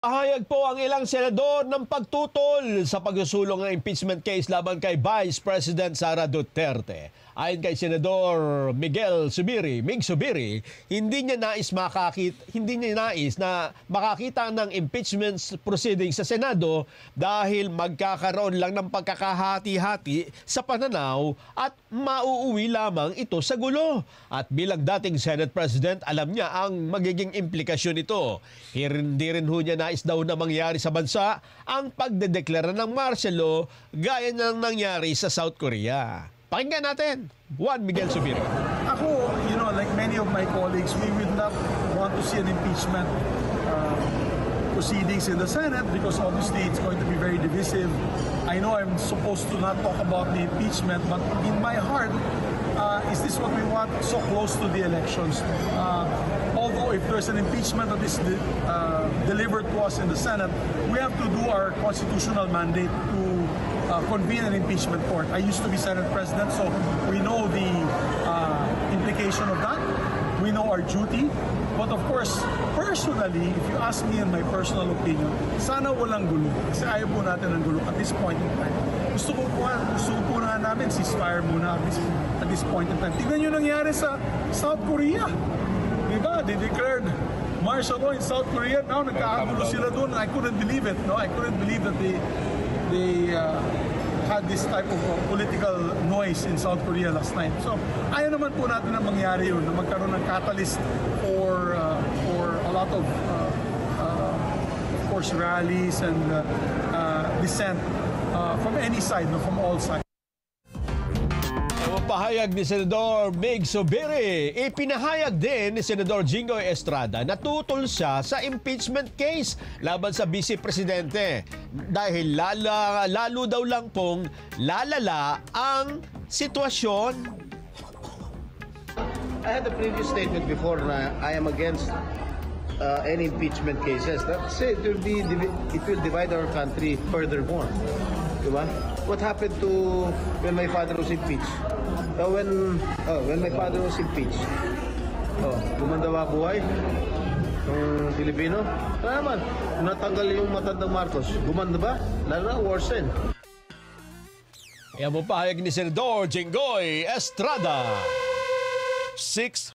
Pahayag po ang ilang senador ng pagtutol sa pagsusulong ng impeachment case laban kay Vice President Sara Duterte. Ayon kay Senador Mig Zubiri, hindi niya nais na makakita ng impeachment proceeding sa Senado dahil magkakaroon lang ng pagkakahati-hati sa pananaw at mauuwi lamang ito sa gulo. At bilang dating Senate President, alam niya ang magiging implikasyon nito. Hindi rin ho niya nais daw na mangyari sa bansa ang pagdedeklara ng martial law gaya ng nangyari sa South Korea. Pakinggan natin, Juan Miguel Zubiri. Ako, like many of my colleagues, we would not want to see an impeachment proceedings in the Senate because obviously it's going to be very divisive. I know I'm supposed to not talk about the impeachment, but in my heart, is this what we want so close to the elections? Although if there's an impeachment that is delivered to us in the Senate, we have to do our constitutional mandate to convene an impeachment court. I used to be Senate President, so we know the implication of that. We know our duty. But of course, personally, if you ask me in my personal opinion, sana walang gulo. Kasi ayaw po natin ng gulo at this point in time. Gusto po na namin ceasefire muna at this point in time. Tignan nyo nangyari sa South Korea. Diba? They declared martial law in South Korea. Now, nagkakagulo sila doon. I couldn't believe it. No? I couldn't believe that they had this type of political noise in South Korea last night. So, ayaw naman po natin na mangyari yun, na magkaroon ng catalyst for a lot of course, rallies and dissent from any side, no, from all sides. Pahayag ni Senador Mig Zubiri, ipinahayag din ni Senador Jinggoy Estrada na tutol siya sa impeachment case laban sa Vice Presidente dahil lalo daw lang pong lalala ang sitwasyon. I had a previous statement before na I am against any impeachment cases. That's it. It will divide our country furthermore. Diba? What happened to when my father was impeached? When my father was impeached, gumanda ba buhay ng Pilipino? Kaya naman, natanggal yung matandang Marcos. Gumanda ba? Lalo na, worsen. Yan po pahayag ni Senador Jinggoy Estrada. 6